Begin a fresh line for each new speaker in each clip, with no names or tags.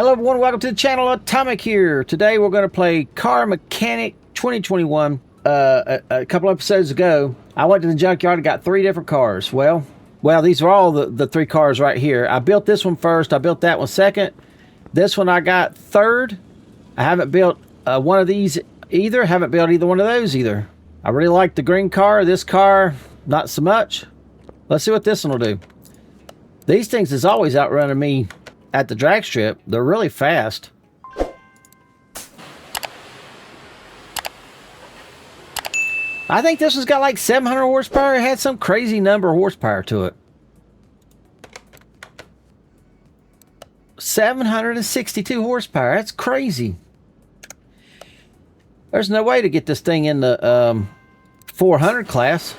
Hello everyone, welcome to the channel. Atomic here. Today we're going to play Car Mechanic 2021. A couple episodes ago, I went to the junkyard and got 3 different cars. Well, these are all the 3 cars right here. I built this one first, I built that one second. This one I got third. I haven't built one of these either. Haven't built either one of those either. I really like the green car. This car, not so much. Let's see what this one will do. These things is always outrunning me at the drag strip. They're really fast. I think this one's got like 700 horsepower. It had some crazy number of horsepower to it. 762 horsepower. That's crazy. There's no way to get this thing in the 400 class.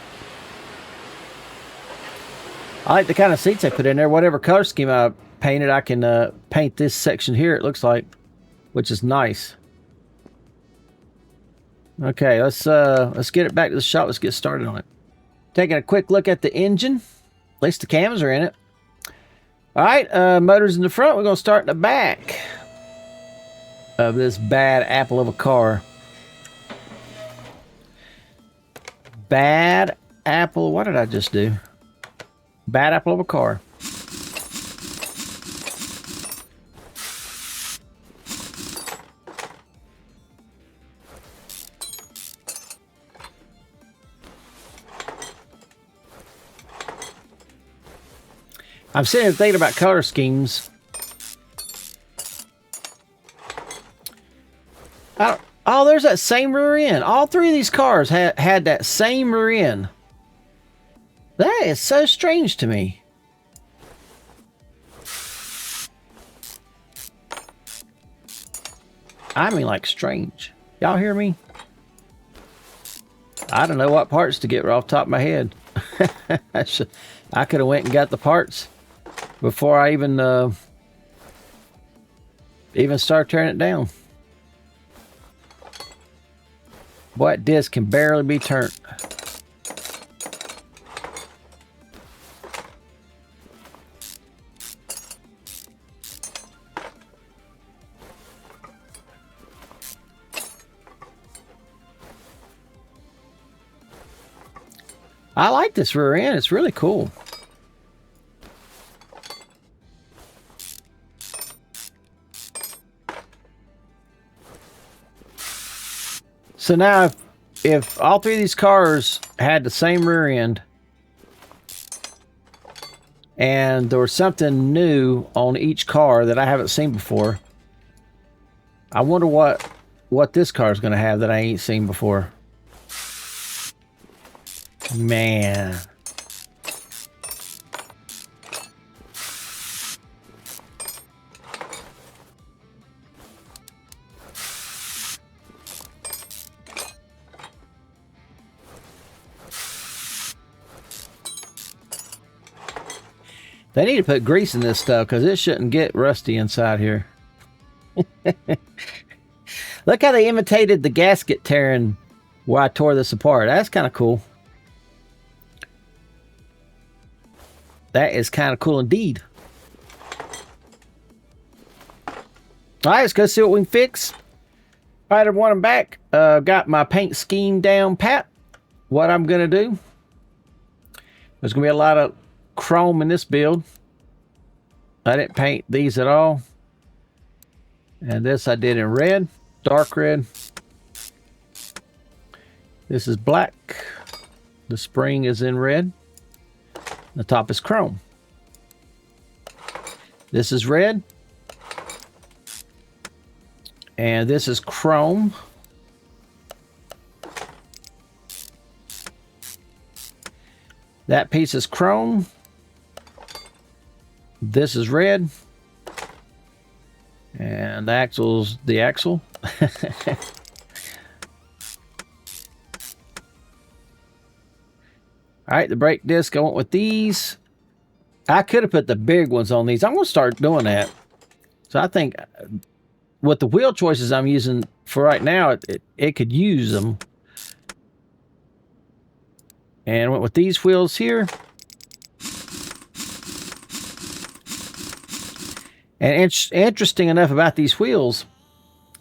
I like the kind of seats I put in there. Whatever color scheme I painted, I can paint this section here, it looks like, which is nice. Okay, let's get it back to the shop. Let's get started on it. Taking a quick look at the engine. At least the cams are in it. All right, motors in the front. We're going to start in the back of this bad apple of a car. Bad apple. What did I just do? Bad apple of a car. I'm sitting here thinking about color schemes. Oh, there's that same rear end. All 3 of these cars had that same rear end. That is so strange to me. I mean, like, strange. Y'all hear me? I don't know what parts to get right off the top of my head. I could have went and got the parts before I even start turning it down. Boy, that disc can barely be turned. I like this rear end. It's really cool. So now, if all 3 of these cars had the same rear end, and there was something new on each car that I haven't seen before, I wonder what this car is going to have that I ain't seen before. Man. They need to put grease in this stuff because it shouldn't get rusty inside here. Look how they imitated the gasket tearing where I tore this apart. That's kind of cool. That is kind of cool indeed. All right, let's go see what we can fix. All right, everyone, I'm back. Got my paint scheme down pat. What I'm going to do. There's going to be a lot of chrome in this build. I didn't paint these at all. And this I did in red, dark red. This is black. The spring is in red. The top is chrome. This is red. And this is chrome. That piece is chrome. This is red. And the axle's the axle. All right, the brake disc, I went with these. I could have put the big ones on these. I'm going to start doing that. So I think with the wheel choices I'm using for right now, it could use them. And I went with these wheels here. And interesting enough about these wheels,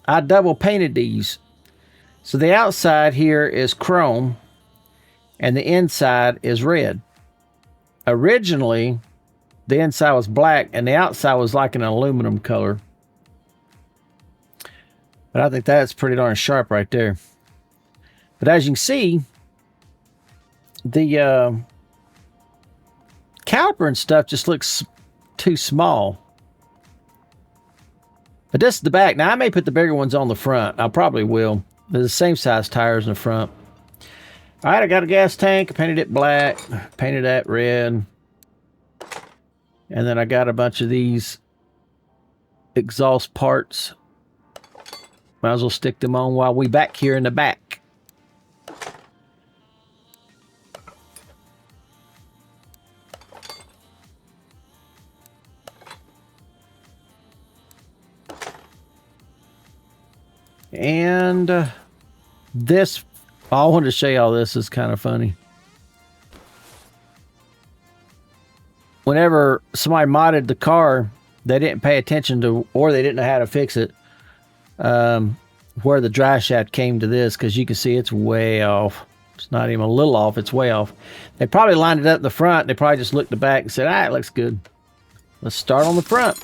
I double painted these. So the outside here is chrome and the inside is red. Originally, the inside was black and the outside was like an aluminum color. But I think that's pretty darn sharp right there. But as you can see, the caliper and stuff just looks too small. But this is the back. Now, I may put the bigger ones on the front. I probably will. They're the same size tires in the front. All right, I got a gas tank. I painted it black. Painted that red. And then I got a bunch of these exhaust parts. Might as well stick them on while we back here in the back. And this, I wanted to show you all this. Is kind of funny. Whenever somebody modded the car, they didn't pay attention to, or they didn't know how to fix it, where the dry shaft came to this, because you can see it's way off. It's not even a little off, it's way off. They probably lined it up in the front. They probably just looked at the back and said, all right, it looks good. Let's start on the front.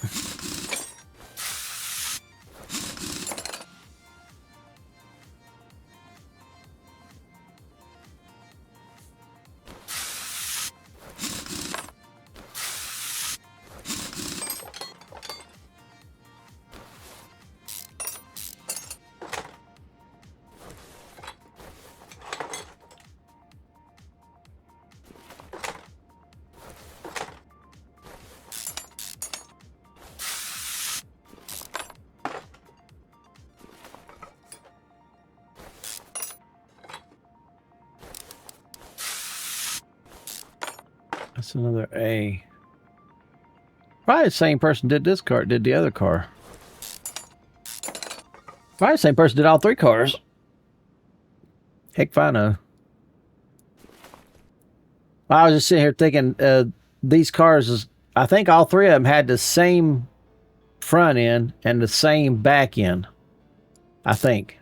That's another A. Probably the same person did this car, did the other car. Probably the same person did all three cars. Heck if I know. I was just sitting here thinking, these cars, I think all three of them had the same front end and the same back end. I think.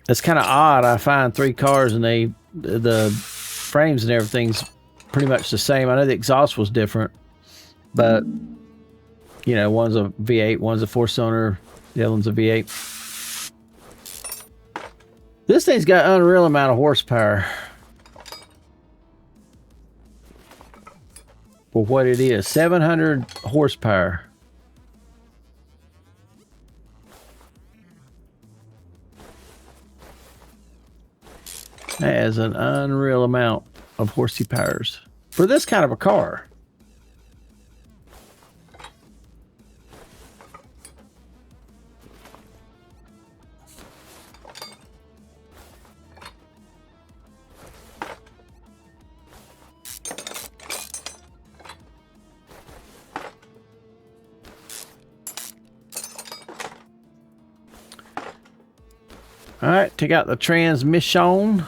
It's kind of odd. I find three cars and the frames and everything's pretty much the same. I know the exhaust was different, but you know, one's a V8, one's a 4-cylinder, the other one's a V8. This thing's got an unreal amount of horsepower for what it is. 700 horsepower. That is an unreal amount of horsey powers for this kind of a car. All right, take out the transmission.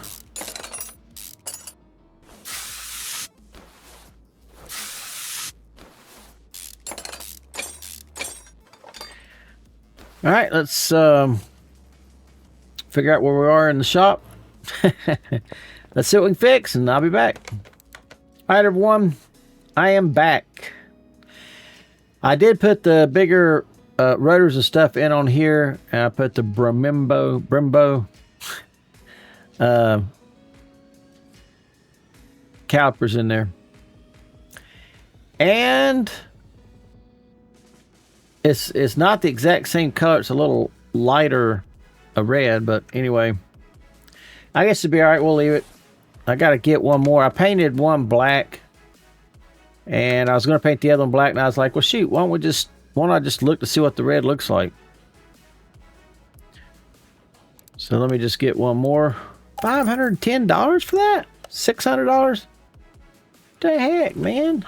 All right, let's figure out where we are in the shop. Let's see what we can fix, and I'll be back. All right, everyone, I am back. I did put the bigger rotors and stuff in on here, and I put the Brembo calipers in there, and it's not the exact same color. It's a little lighter red, but anyway, I guess it'll be all right. We'll leave it. I got to get one more. I painted one black, and I was going to paint the other one black, and I was like, well, shoot, why don't I just look to see what the red looks like? So let me just get one more. $510 for that? $600? The heck, man?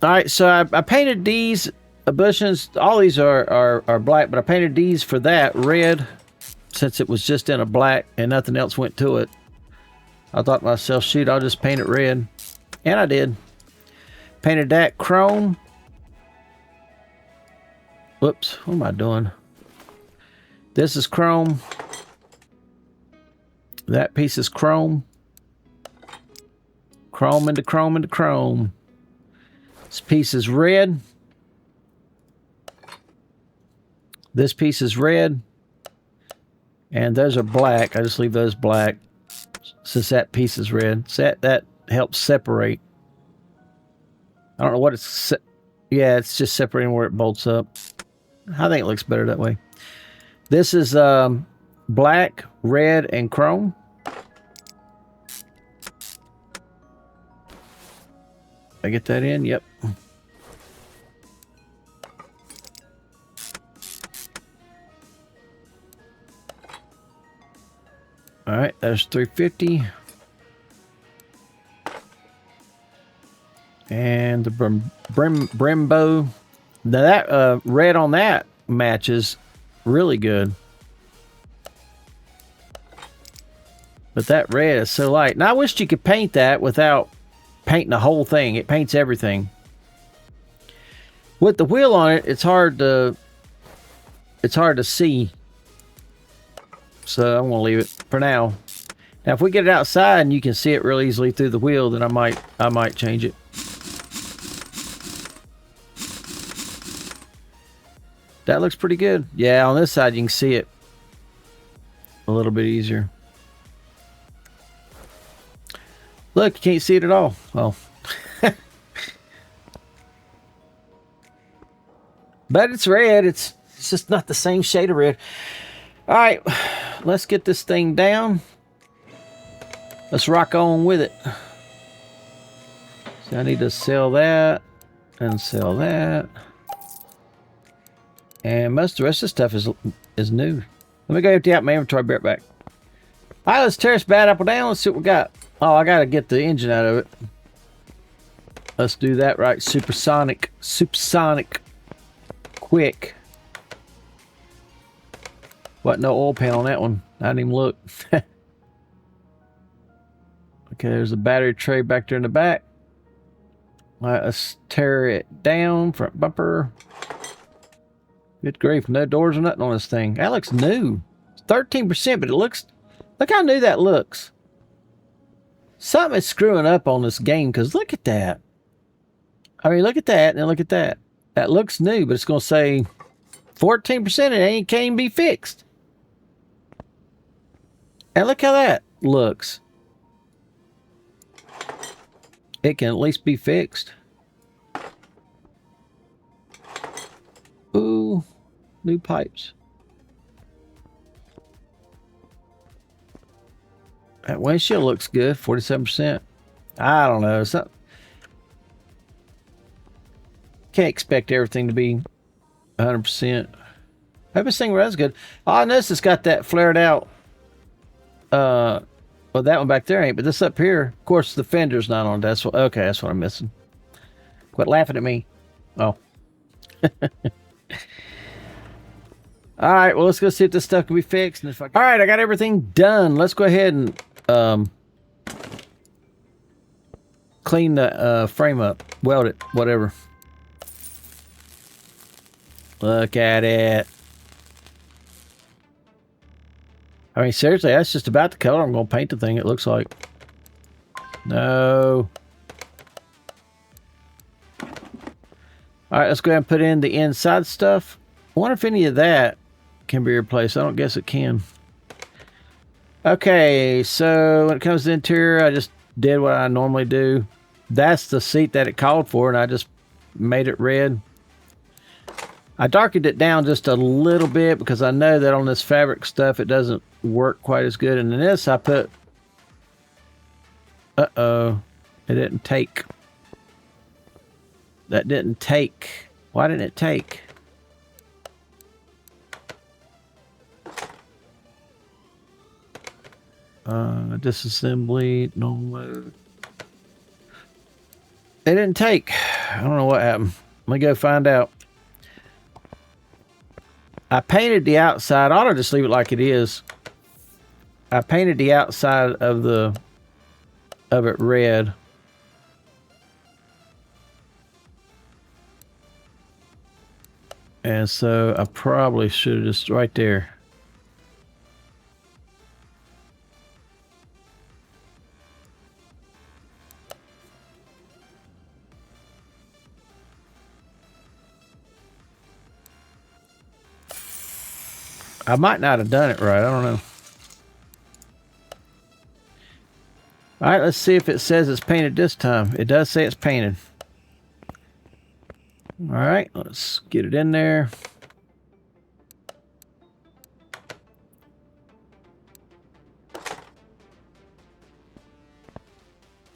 All right, so I painted these bushings. All these are black, but I painted these for that red, since it was just in a black and nothing else went to it. I thought to myself, shoot, I'll just paint it red. And I did. Painted that chrome. Whoops, what am I doing? This is chrome. That piece is chrome. Chrome into chrome into chrome. This piece is red. This piece is red. And those are black. I just leave those black since that piece is red. So that helps separate. I don't know what it's... Yeah, it's just separating where it bolts up. I think it looks better that way. This is black, red, and chrome. I get that in? Yep. All right, that's 350. And the Brembo. Now that red on that matches really good. But that red is so light. Now I wish you could paint that without painting the whole thing. It paints everything. With the wheel on it, it's hard to see. So I'm gonna leave it for now. Now if we get it outside and you can see it real easily through the wheel, then I might change it. That looks pretty good. Yeah, on this side you can see it a little bit easier. Look, you can't see it at all. Well, but it's red. It's just not the same shade of red. All right, let's get this thing down. Let's rock on with it. So I need to sell that and sell that. And most of the rest of the stuff is new. Let me go empty out my inventory. Be right back. All right, let's tear this bad apple down. Let's see what we got. Oh, I got to get the engine out of it. Let's do that right. Supersonic. Supersonic. Quick. What? No oil pan on that one. I didn't even look. Okay, there's a battery tray back there in the back. All right, let's tear it down. Front bumper. Good grief, no doors or nothing on this thing. That looks new. It's 13%, but it looks... Look how new that looks. Something is screwing up on this game, because look at that. I mean, look at that, and then look at that. That looks new, but it's going to say 14% and it can't even be fixed. And look how that looks. It can at least be fixed. Ooh, new pipes. That windshield looks good, 47%. I don't know. Can't expect everything to be 100%. Hope this thing runs good. Oh, I noticed it's got that flared out. Well, that one back there ain't, but this up here, of course, the fender's not on. That's what. Okay, that's what I'm missing. Quit laughing at me. Oh. All right, well, let's go see if this stuff can be fixed. And if all right, I got everything done. Let's go ahead and clean the frame up, weld it, whatever. Look at it. I mean, seriously, that's just about the color I'm going to paint the thing, it looks like. No. All right, let's go ahead and put in the inside stuff. I wonder if any of that can be replaced. I don't guess it can. Okay, so when it comes to the interior, I just did what I normally do. That's the seat that it called for, and I just made it red. I darkened it down just a little bit because I know that on this fabric stuff it doesn't work quite as good. And in this I put... Uh-oh. It didn't take. That didn't take. Why didn't it take? Disassembly, no mode. It didn't take. I don't know what happened. Let me go find out. I painted the outside. I ought to just leave it like it is. I painted the outside of the of it red. And so I probably should have just right there. I might not have done it right. I don't know. All right, let's see if it says it's painted this time. It does say it's painted. All right, let's get it in there.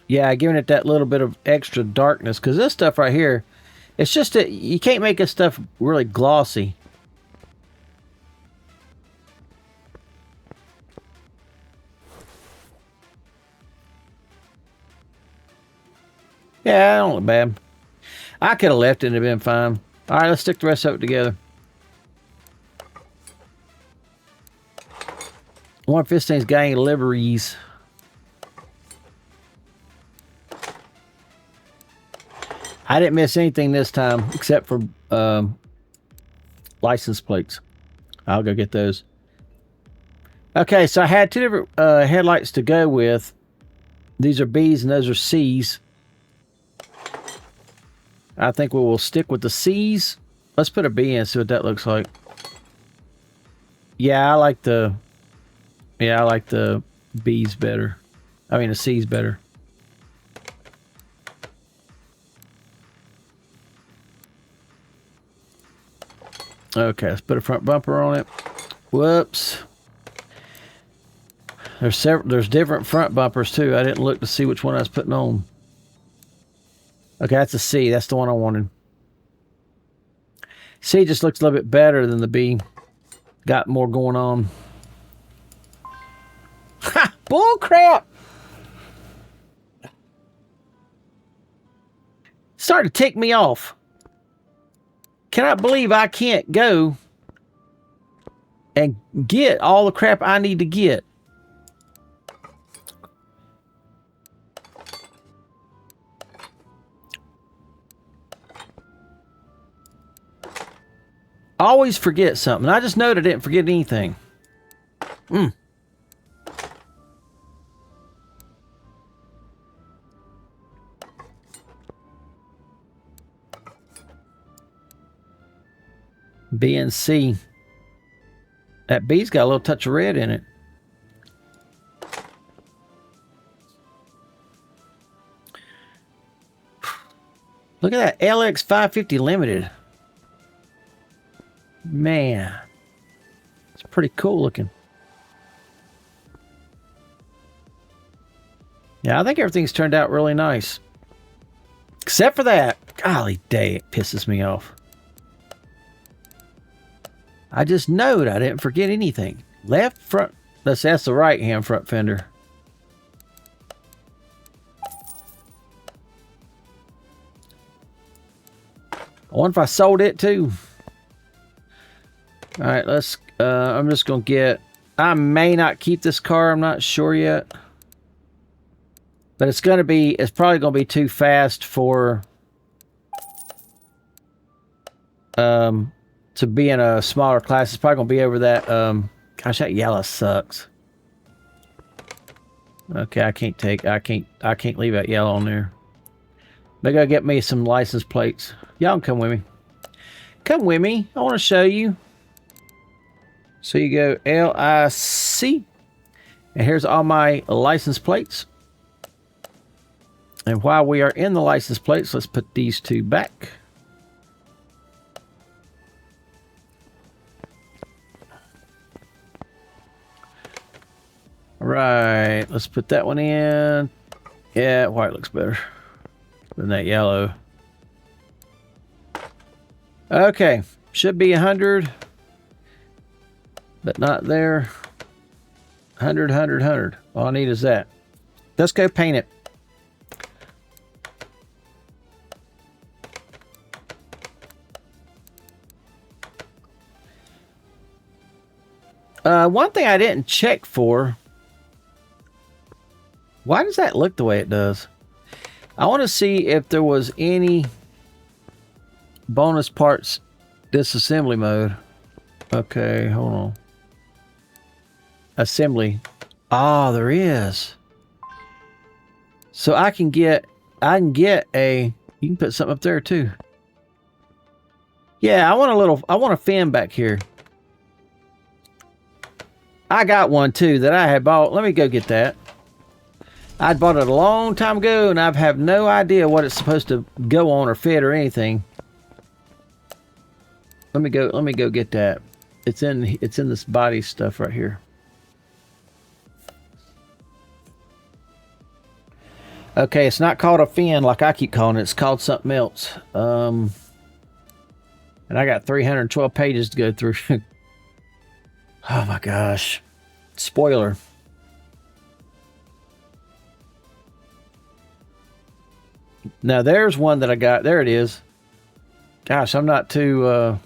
Yeah, giving it that little bit of extra darkness, because this stuff right here, it's just that you can't make this stuff really glossy. Yeah, it don't look bad. I could have left it and it'd been fine. All right, let's stick the rest of it together. I wonder if this thing's got any liveries. I didn't miss anything this time except for license plates. I'll go get those. Okay, so I had two different headlights to go with. These are B's and those are C's. I think we will stick with the C's. Let's put a B in, see what that looks like. Yeah, I like the B's better. I mean the C's better. Okay, let's put a front bumper on it. Whoops. There's different front bumpers too. I didn't look to see which one I was putting on. Okay, that's a C. That's the one I wanted. C just looks a little bit better than the B. Got more going on. Ha! Bull crap! Starting to tick me off. Cannot believe I can't go and get all the crap I need to get. I always forget something. I just know that I didn't forget anything. B and C. That B's got a little touch of red in it. Look at that LX 550 Limited. Man, it's pretty cool looking. Yeah, I think everything's turned out really nice. Except for that. Golly day, it pisses me off. I just knowed I didn't forget anything. Left front, that's the right hand front fender. I wonder if I sold it too. All right, let's, I'm just going to get, I may not keep this car. I'm not sure yet. But it's probably going to be too fast for, to be in a smaller class. It's probably going to be over that, gosh, that yellow sucks. Okay, I can't leave that yellow on there. They gotta get me some license plates. Y'all can come with me. Come with me. I want to show you. So you go LIC. And here's all my license plates. And while we are in the license plates, let's put these two back. All right, let's put that one in. Yeah, white looks better than that yellow. Okay, should be 100, but not there. 100, 100, 100. All I need is that. Let's go paint it. One thing I didn't check for Why does that look the way it does? I want to see if there was any bonus parts disassembly mode. Okay, hold on. Assembly. Oh, there is. So I can get a, you can put something up there too. Yeah, I want a fan back here. I got one too that I had bought. Let me go get that. I bought it a long time ago and I have no idea what it's supposed to go on or fit or anything. Let me go get that. It's in this body stuff right here. Okay, it's not called a fin like I keep calling it. It's called something else. And I got 312 pages to go through. Oh my gosh. Spoiler. Now there's one that I got. There it is. Gosh, I'm not too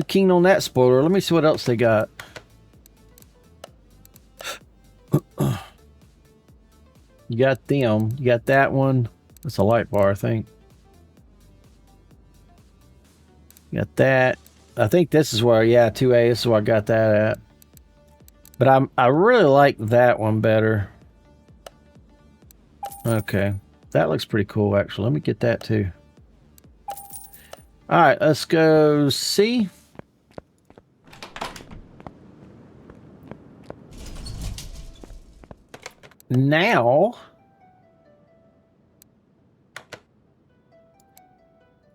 keen on that spoiler. Let me see what else they got. You got them. You got that one. That's a light bar, I think. You got that. I think this is where, yeah, 2A. This is where I got that at. But I really like that one better. Okay. That looks pretty cool, actually. Let me get that, too. All right, let's go C. Now,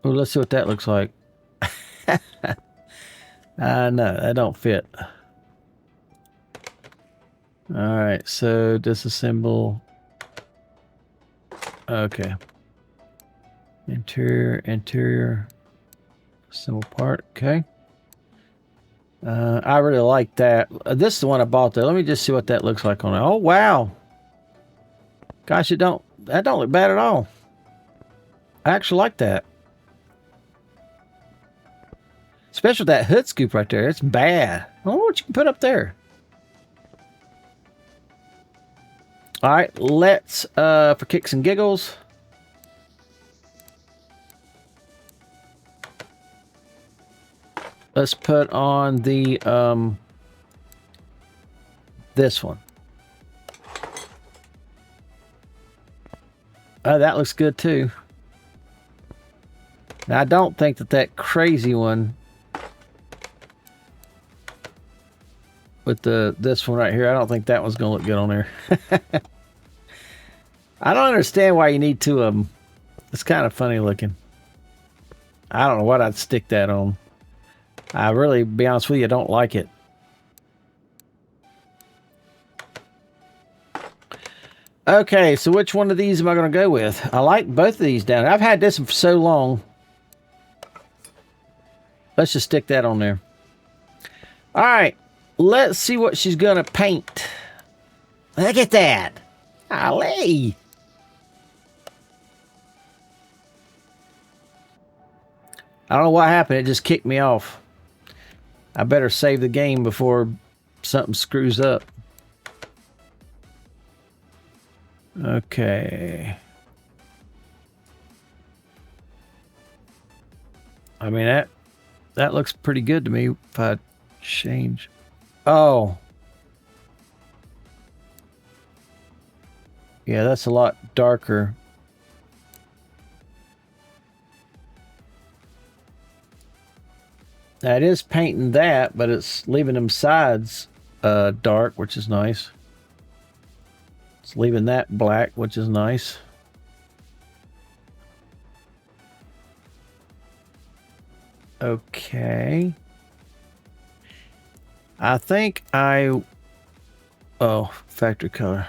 oh, let's see what that looks like. No, that don't fit. All right, so disassemble. Okay. Interior. Assemble part. Okay. I really like that. This is the one I bought though. Let me just see what that looks like on it. Oh wow. Gosh, that don't look bad at all. I actually like that. Especially that hood scoop right there. It's bad. I don't know what you can put up there. All right, let's, for kicks and giggles. Let's put on the, this one. Oh, that looks good too. Now, I don't think that crazy one with this one right here, I don't think that one's gonna look good on there. I don't understand why you need two of them. It's kind of funny looking. I don't know what I'd stick that on. I really, be honest with you, I don't like it. Okay, so which one of these am I going to go with? I like both of these down. I've had this one for so long. Let's just stick that on there. All right, let's see what she's going to paint. Look at that. Golly. I don't know what happened. It just kicked me off. I better save the game before something screws up. Okay. I mean, that looks pretty good to me if I change. Oh. Yeah, that's a lot darker. Now it is painting that, but it's leaving them sides dark, which is nice. It's leaving that black, which is nice. Okay. I think oh, factory color.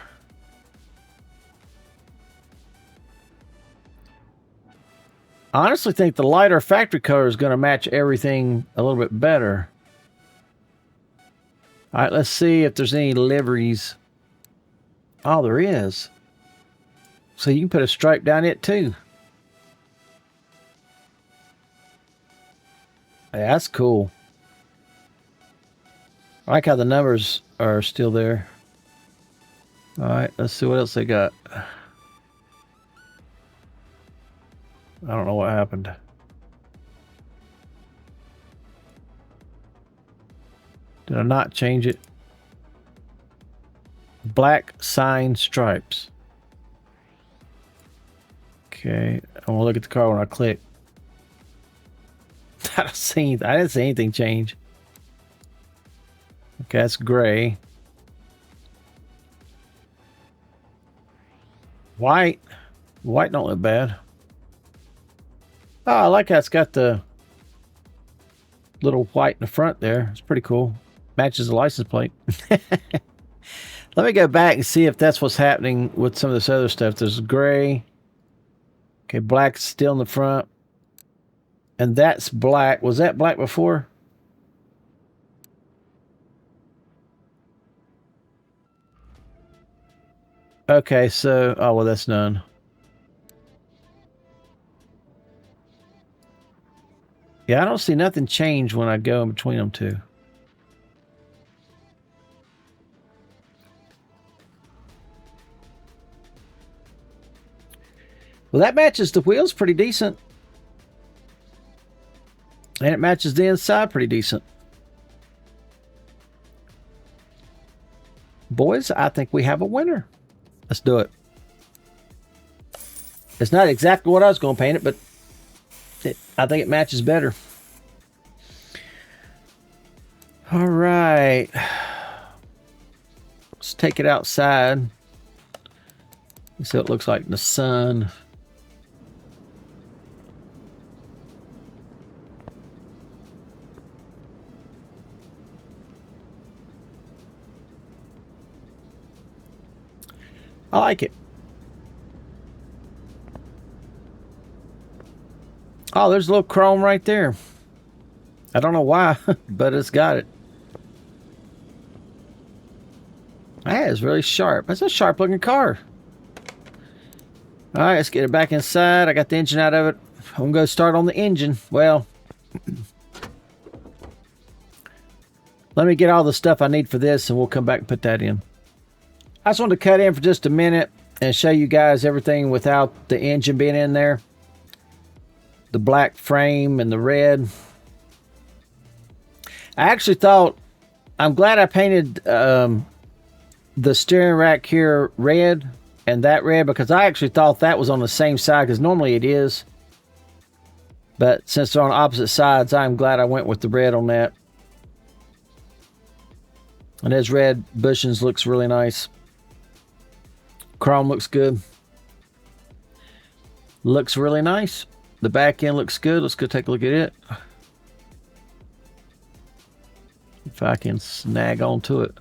I honestly think the lighter factory color is going to match everything a little bit better. All right, let's see if there's any liveries. Oh, there is. So you can put a stripe down it too. Yeah, that's cool. I like how the numbers are still there. All right, let's see what else they got. I don't know what happened. Did I not change it? Black sign stripes. Okay, I want to look at the car when I click. I didn't see anything change. Okay, that's gray. White. White don't look bad. Oh, I like how it's got the little white in the front there. It's pretty cool. Matches the license plate. Let me go back and see if that's what's happening with some of this other stuff. There's gray. Okay, black's still in the front. And that's black. Was that black before? Okay, so... Oh, well, that's none. Yeah, I don't see nothing change when I go in between them two. Well, that matches the wheels pretty decent. And it matches the inside pretty decent. Boys, I think we have a winner. Let's do it. It's not exactly what I was going to paint it, but I think it matches better. All right. Let's take it outside. See what it looks like in the sun. I like it. Oh, there's a little chrome right there. I don't know why, but it's got it. That is really sharp. That's a sharp looking car. All right, let's get it back inside. I got the engine out of it. I'm going to go start on the engine. Well, let me get all the stuff I need for this and we'll come back and put that in. I just wanted to cut in for just a minute and show you guys everything without the engine being in there. The black frame and the red. I actually thought, I'm glad I painted the steering rack here red and that red, because I actually thought that was on the same side, because normally it is. But since they're on opposite sides, I'm glad I went with the red on that. And those red bushings looks really nice. Chrome looks good. Looks really nice. The back end looks good. Let's go take a look at it. If I can snag onto it.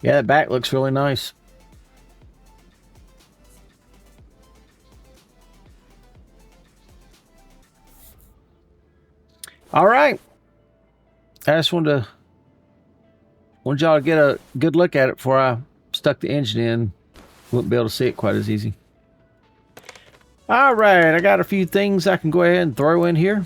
Yeah, that back looks really nice. All right. I just wanted y'all to get a good look at it before I stuck the engine in. Wouldn't be able to see it quite as easy. All right, I got a few things I can go ahead and throw in here.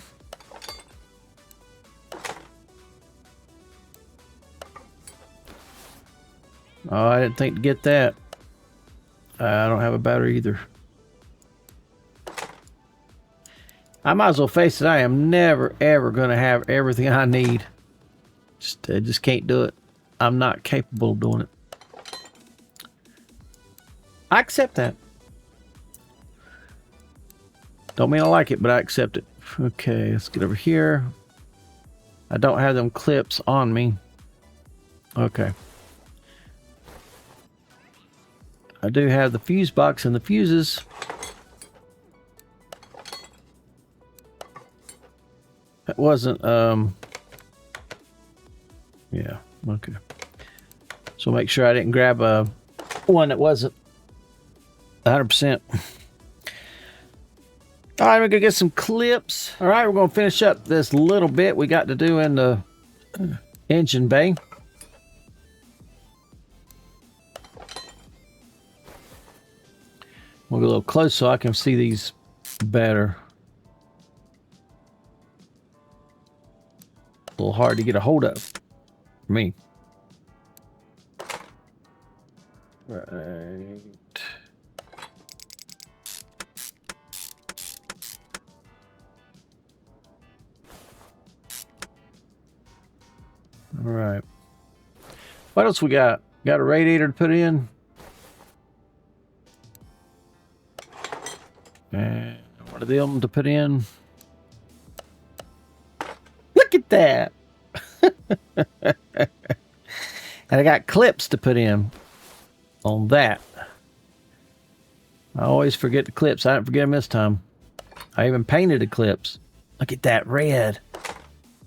Oh, I didn't think to get that. I don't have a battery either. I might as well face it. I am never, ever going to have everything I need. I just can't do it. I'm not capable of doing it. I accept that. Don't mean I like it, but I accept it. Okay, let's get over here. I don't have them clips on me. Okay. I do have the fuse box and the fuses. That wasn't, yeah, okay. So make sure I didn't grab one that wasn't 100%. All right, we're gonna get some clips. All right, we're gonna finish up this little bit we got to do in the engine bay. We'll go a little close so I can see these better. A little hard to get a hold of for me. Right. All right. What else we got? Got a radiator to put in. And one of them to put in. Look at that. And I got clips to put in on that. I always forget the clips. I didn't forget them this time. I even painted the clips. Look at that red.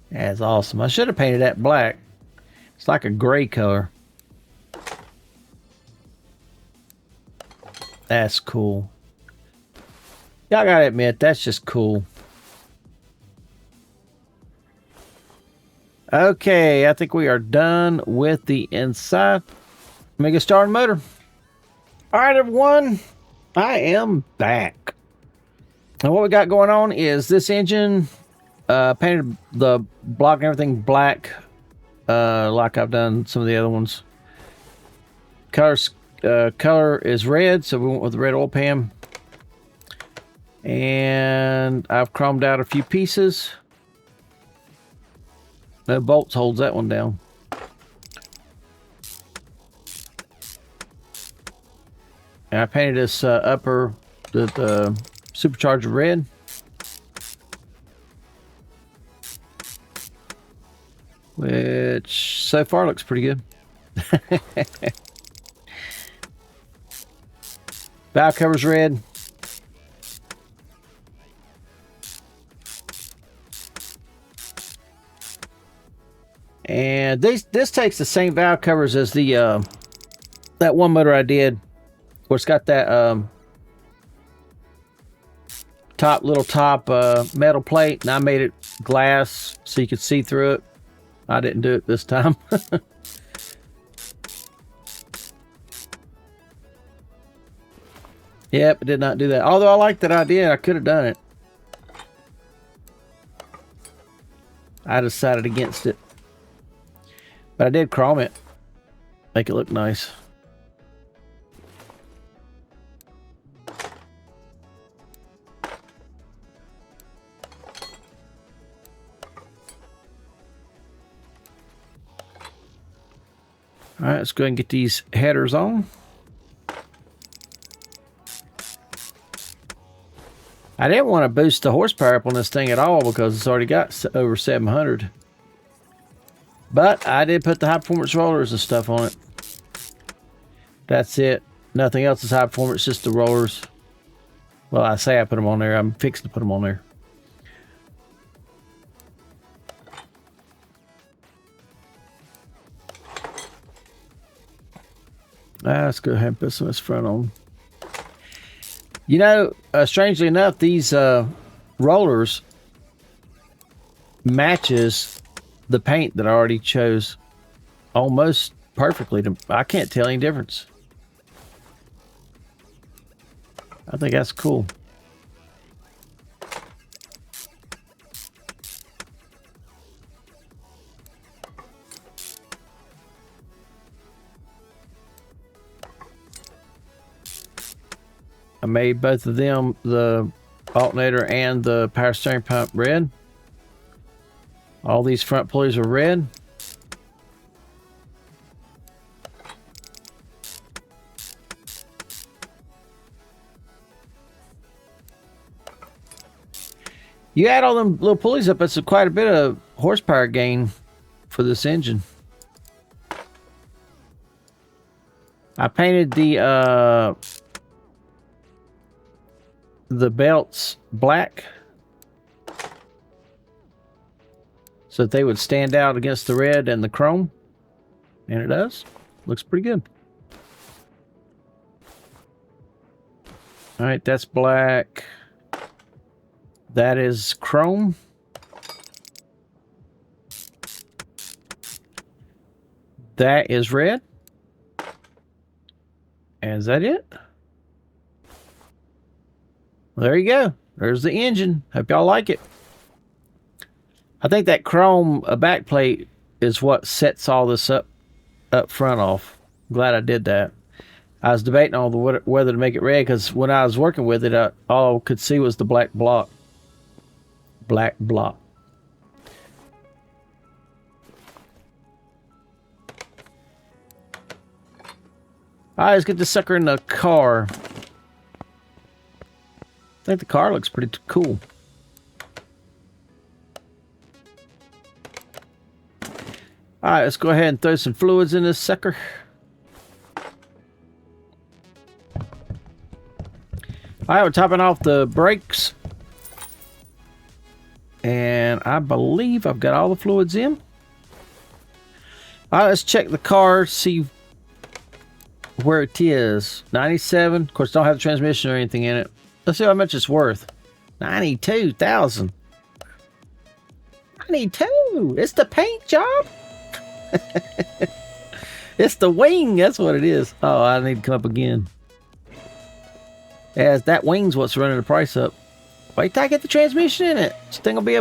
That's awesome. I should have painted that black. It's like a gray color. That's cool. Y'all gotta admit, that's just cool. Okay, I think we are done with the inside. Let me get started motor. All right, everyone. I am back. And what we got going on is this engine, painted the block and everything black, like I've done some of the other ones. Color is red, so we went with the red oil pan. And I've chromed out a few pieces. No bolts holds that one down. And I painted this upper, the supercharger red. Which so far looks pretty good. Valve cover's red. And this takes the same valve covers as the that one motor I did, where it's got that little top metal plate, and I made it glass so you could see through it. I didn't do it this time. Yep, I did not do that. Although I like that idea, I could have done it. I decided against it. But I did chrome it. Make it look nice. All right, let's go ahead and get these headers on. I didn't want to boost the horsepower up on this thing at all because it's already got over 700. But I did put the high performance rollers and stuff on it. That's it. Nothing else is high performance, just the rollers. Well, I say I put them on there. I'm fixing to put them on there. Let's go ahead and put some of this front on. You know, strangely enough, these rollers matches the paint that I already chose almost perfectly. I can't tell any difference. I think that's cool. I made both of them, the alternator and the power steering pump, red. All these front pulleys are red. You add all them little pulleys up, it's quite a bit of horsepower gain for this engine. I painted the belts black so that they would stand out against the red and the chrome, and it does. Looks pretty good. All right, that's black. That is chrome. That is red. And is that it? Well, there you go. There's the engine. Hope y'all like it. I think that chrome backplate is what sets all this up front off. Glad I did that. I was debating on whether to make it red because when I was working with it, all I could see was the black block. Black block. All right, let's get this sucker in the car. I think the car looks pretty cool. All right, let's go ahead and throw some fluids in this sucker. All right, we're topping off the brakes. And I believe I've got all the fluids in. All right, let's check the car, see where it is. 97. Of course, don't have the transmission or anything in it. Let's see how much it's worth. 92,000. 92. It's the paint job. It's the wing. That's what it is. Oh, I need to come up again. As that wing's what's running the price up. Wait till I get the transmission in it. This thing will be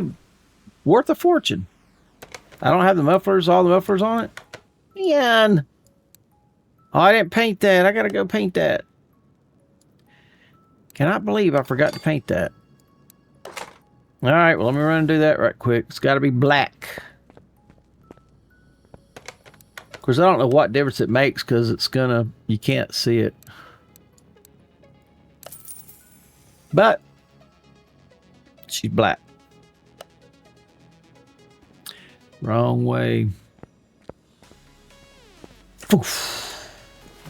worth a fortune. I don't have the mufflers, all the mufflers on it. Man. Oh, I didn't paint that. I gotta go paint that. Cannot believe I forgot to paint that. Alright, well, let me run and do that right quick. It's gotta be black. Of course, I don't know what difference it makes because you can't see it. But she's black. Wrong way. Oof.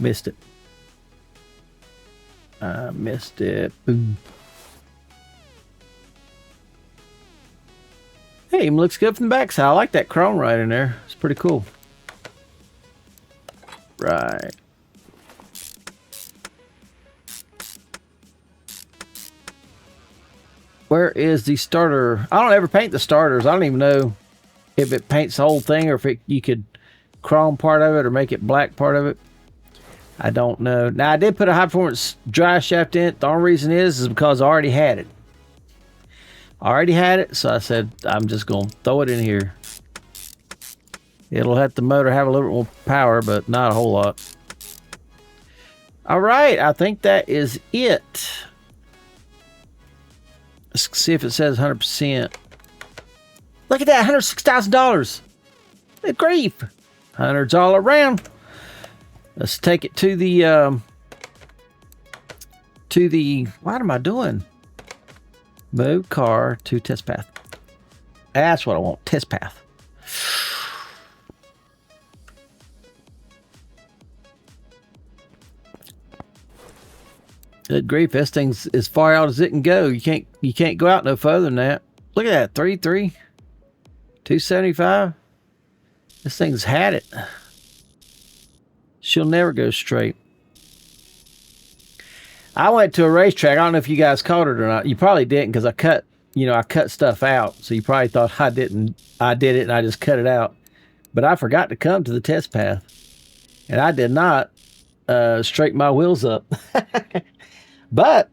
Missed it. I missed it. Boom. Hey, it looks good from the backside. I like that chrome right in there. It's pretty cool. Right. Where is the starter? I don't ever paint the starters. I don't even know if it paints the whole thing or if you could chrome part of it or make it black part of it. I don't know. Now, I did put a high performance dry shaft in it. The only reason is because I already had it. So I said, I'm just going to throw it in here. It'll let the motor have a little bit more power, but not a whole lot. All right, I think that is it. Let's see if it says 100%. Look at that, $106,000. Good grief. Hundreds all around. Let's take it to the, what am I doing? Move car to test path. That's what I want, test path. Good grief, this thing's as far out as it can go. You can't go out no further than that. Look at that, 3.3, 275. This thing's had it. She'll never go straight. I went to a racetrack. I don't know if you guys caught it or not. You probably didn't because I cut stuff out. So you probably thought I didn't. I did it and I just cut it out. But I forgot to come to the test path. And I did not straighten my wheels up. But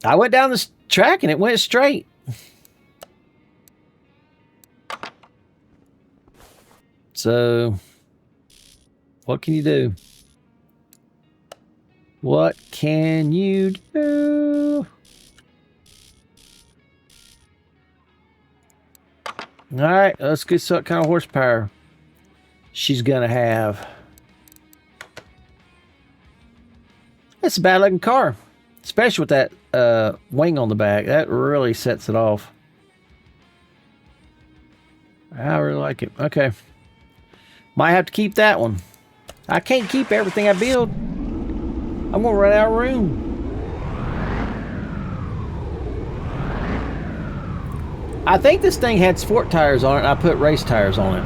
I went down this track and it went straight. So what can you do? What can you do? All right, let's get what kind of horsepower she's gonna have. It's a bad looking car, especially with that wing on the back. That really sets it off. I really like it. Okay. Might have to keep that one. I can't keep everything I build. I'm gonna run out of room. I think this thing had sport tires on it and I put race tires on it.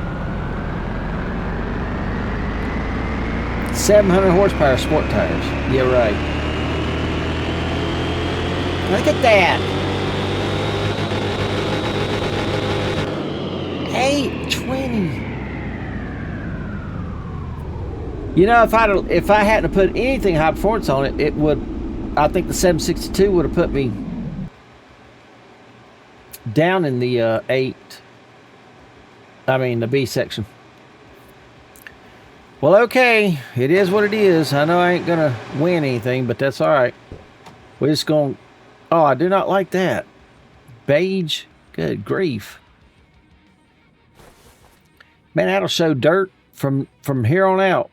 700 horsepower sport tires. Yeah, right. Look at that. 820. You know, if I hadn't put anything high performance on it, it would. I think the 762 would have put me down in the 8 I mean, the B section. Well, okay. It is what it is. I know I ain't going to win anything, but that's all right. We're just going to... Oh, I do not like that. Beige. Good grief. Man, that'll show dirt from here on out.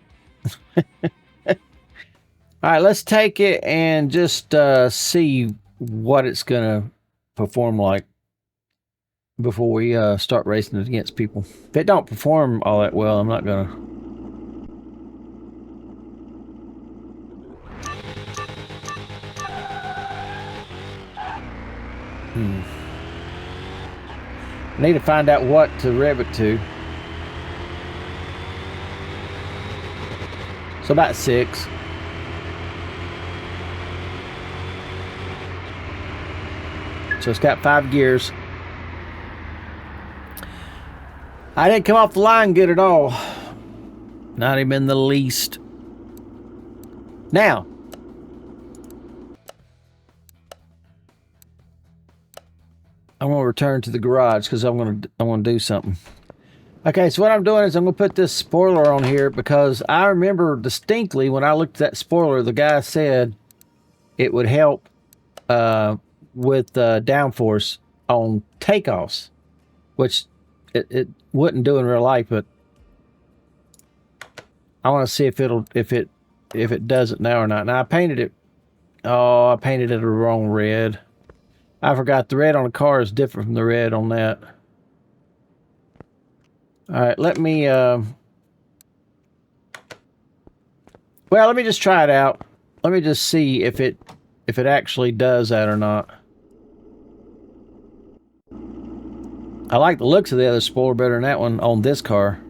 All right, let's take it and just see what it's going to perform like before we start racing it against people. If it don't perform all that well, I'm not going to... I need to find out what to rev it to. So about 6. So it's got 5 gears. I didn't come off the line good at all. Not even the least. Now, I'm going to return to the garage because I want to do something. Okay, so what I'm doing is I'm going to put this spoiler on here because I remember distinctly when I looked at that spoiler, the guy said it would help with downforce on takeoffs, which it wouldn't do in real life, but I want to see if it does it now or not. Now I painted it. Oh, I painted it the wrong red. I forgot the red on the car is different from the red on that. All right, let me let me just try it out. Let me just see if it actually does that or not. I like the looks of the other spoiler better than that one on this car.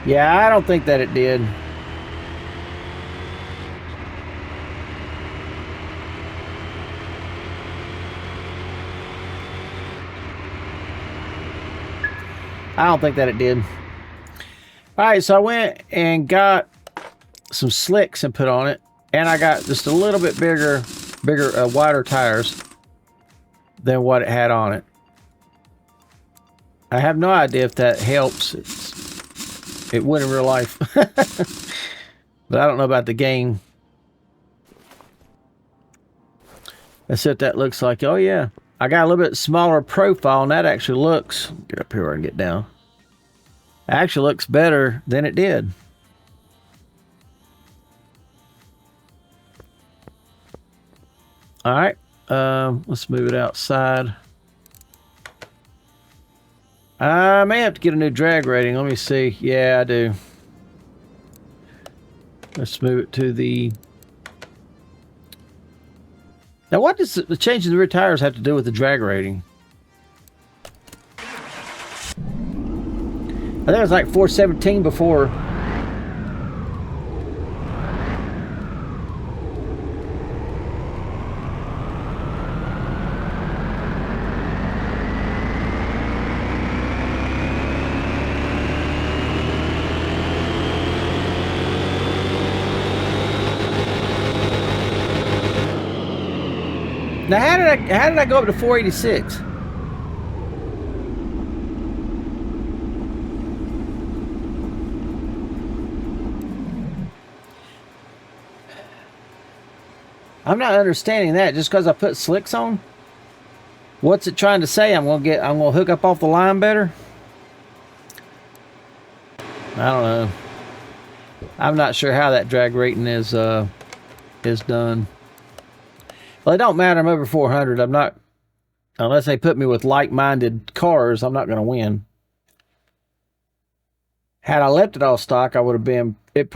Yeah, I don't think that it did. I don't think that it did. All right, so I went and got some slicks and put on it, and I got just a little bit bigger, wider tires than what it had on it. I have no idea if that helps. It would in real life, but I don't know about the game. Let's see what that looks like. Oh yeah, I got a little bit smaller profile, and that actually looks. Get up here where I can get down. It actually looks better than it did. All right, let's move it outside. I may have to get a new drag rating. Let me see. Yeah, I do. Let's move it to the... Now, what does the changing the rear tires have to do with the drag rating? I think it was like 417 before. Now, how did I go up to 486? I'm not understanding that. Just because I put slicks on? What's it trying to say? I'm gonna hook up off the line better? I don't know. I'm not sure how that drag rating is done. Well, it don't matter. I'm over 400. I'm not, unless they put me with like-minded cars, I'm not going to win. Had I left it all stock, I would have been, it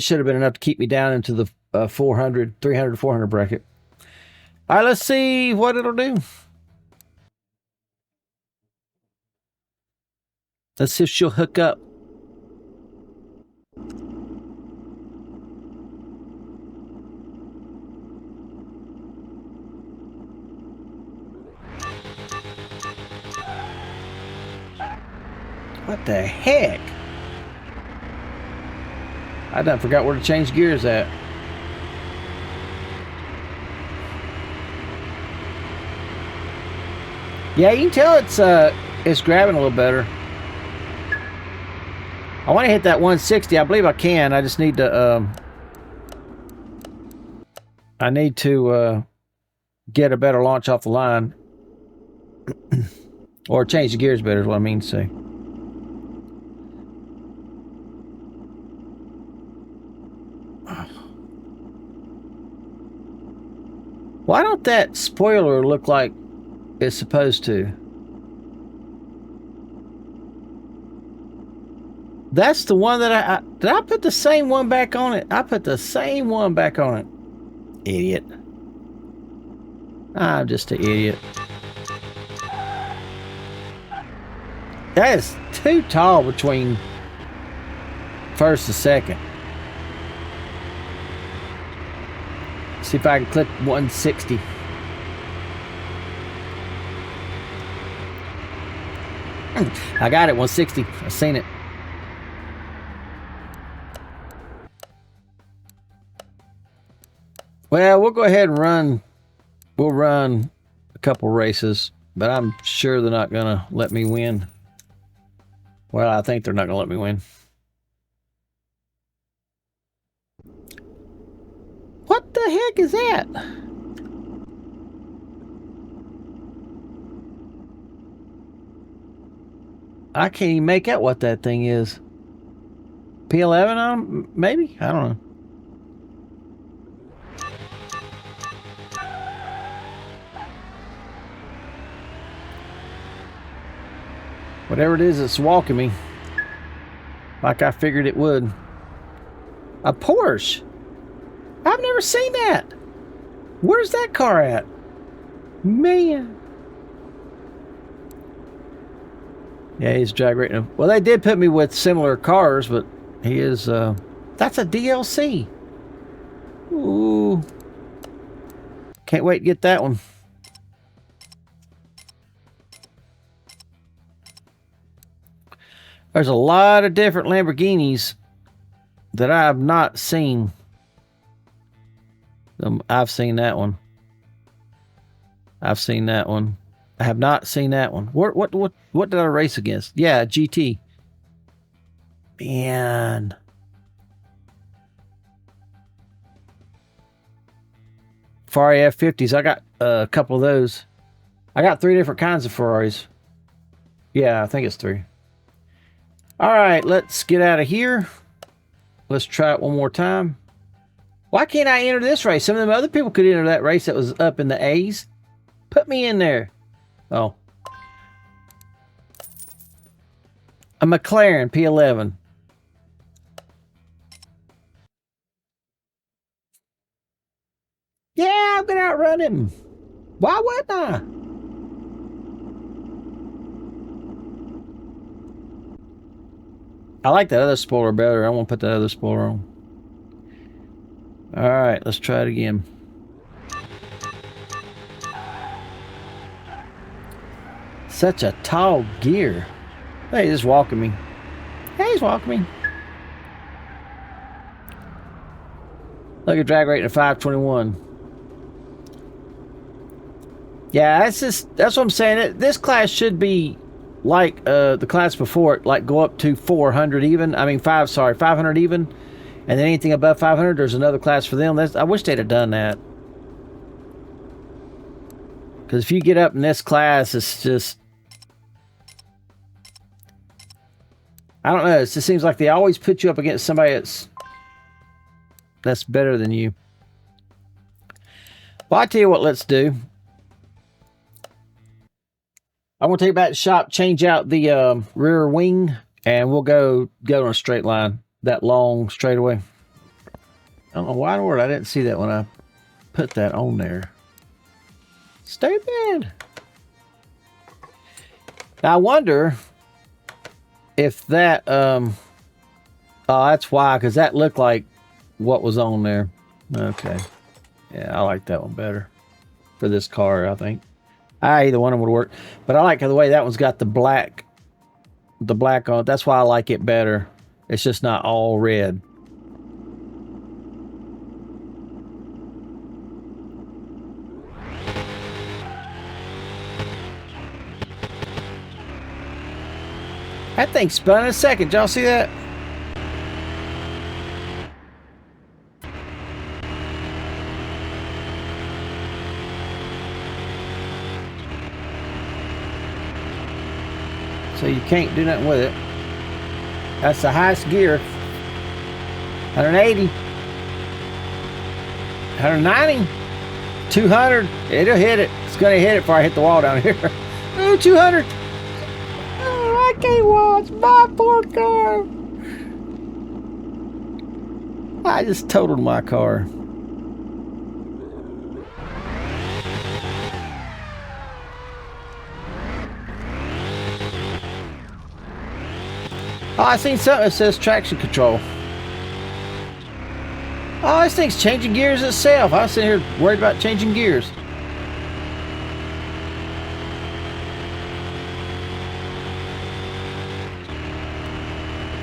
should have been enough to keep me down into the 400, 300, 400 bracket. All right, let's see what it'll do. Let's see if she'll hook up. What the heck? I done forgot where to change gears at. Yeah, you can tell it's grabbing a little better. I want to hit that 160. I believe I can. I just need to get a better launch off the line. Or change the gears better is what I mean to say. Why don't that spoiler look like it's supposed to? That's the one that did I put the same one back on it? I put the same one back on it. Idiot. I'm just an idiot. That is too tall between first and second. See if I can clip 160. I got it, 160. I've seen it. Well, we'll go ahead and run. We'll run a couple races, but I'm sure they're not going to let me win. Well, I think they're not going to let me win. What the heck is that? I can't even make out what that thing is. P11 on them? Maybe? I don't know. Whatever it is, it's walking me. Like I figured it would. A Porsche. I've never seen that. Where's that car at? Man. Yeah, he's drag racing. Well, they did put me with similar cars, but he is, that's a DLC. Ooh. Can't wait to get that one. There's a lot of different Lamborghinis that I have not seen. I've seen that one. I've seen that one. I have not seen that one. What did I race against? Yeah, GT. Man. Ferrari F50s. I got a couple of those. I got 3 different kinds of Ferraris. Yeah, I think it's 3. All right, let's get out of here. Let's try it one more time. Why can't I enter this race? Some of them other people could enter that race that was up in the A's. Put me in there. Oh. A McLaren P11. Yeah, I'm going to outrun him. Why wouldn't I? I like that other spoiler better. I won't put that other spoiler on. All right, let's try it again. Such a tall gear. Hey, he's just walking me. Hey, he's walking me. Look at drag rating of 521. Yeah, that's what I'm saying. This class should be like the class before it, like go up to 400 even. I mean 500 even. And then anything above 500, there's another class for them. I wish they'd have done that. Because if you get up in this class, it's just... I don't know. It just seems like they always put you up against somebody that's better than you. Well, I tell you what, let's do. I'm going to take it back to the shop, change out the rear wing, and we'll go on a straight line. That long straightaway. I don't know why in the world I didn't see that when I put that on there. Stupid. Now I wonder if that oh, that's why, because that looked like what was on there. Okay. Yeah, I like that one better for this car, I think. Either one of them would work. But I like the way that one's got the black on it. That's why I like it better. It's just not all red. That thing spun in a second. Y'all see that? So you can't do nothing with it. That's the highest gear. 180. 190. 200. It'll hit it. It's going to hit it before I hit the wall down here. Oh, 200. Oh, I can't watch my poor car. I just totaled my car. Oh, I seen something that says traction control. Oh, this thing's changing gears itself. I was sitting here worried about changing gears.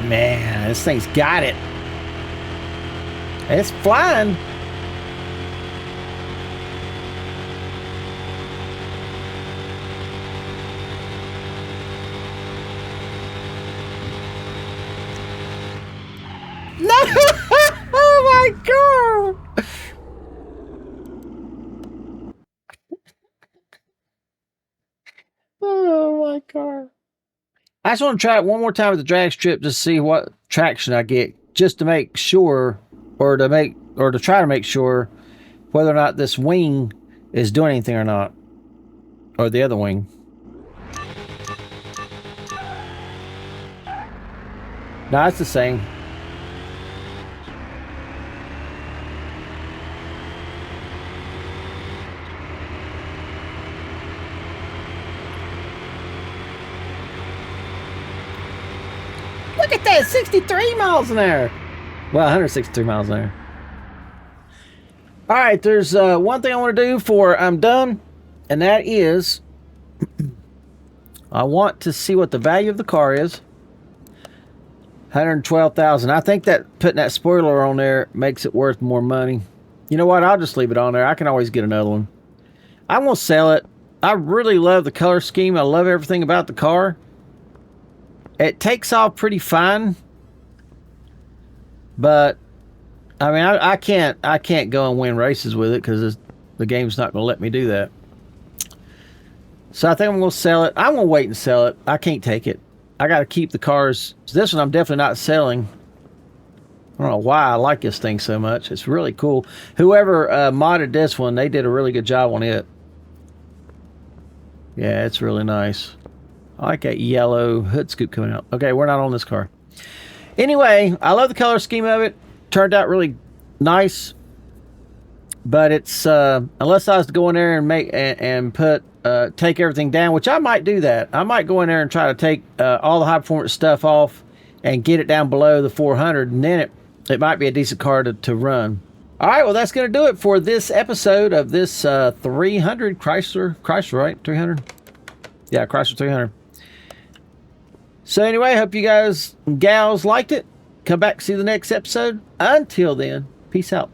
Man, this thing's got it. It's flying. No! Oh my God! Oh my God. I just want to try it one more time with the drag strip to see what traction I get, just to make sure, or to try to make sure whether or not this wing is doing anything or not, or the other wing. No, it's the same. Look at that, 63 miles an hour. Well, 163 miles an hour. All right, there's one thing I want to do before I'm done, and that is I want to see what the value of the car is. 112,000. I think that putting that spoiler on there makes it worth more money. You know what? I'll just leave it on there. I can always get another one. I'm going to sell it. I really love the color scheme. I love everything about the car. It takes off pretty fine, but I mean, I can't go and win races with it because the game's not going to let me do that. So I think I'm going to sell it. I'm going to wait and sell it. I can't take it. I got to keep the cars. This one I'm definitely not selling. I don't know why I like this thing so much. It's really cool. Whoever modded this one, they did a really good job on it. Yeah, it's really nice. I like that yellow hood scoop coming out. Okay, we're not on this car. Anyway, I love the color scheme of it. Turned out really nice. But it's unless I was to go in there and make and put take everything down, which I might do that. I might go in there and try to take all the high performance stuff off and get it down below the 400, and then it might be a decent car to run. All right, well, that's going to do it for this episode of this 300 Chrysler, right? 300? Yeah, Chrysler 300. So anyway, hope you guys and gals liked it. Come back to see the next episode. Until then, peace out.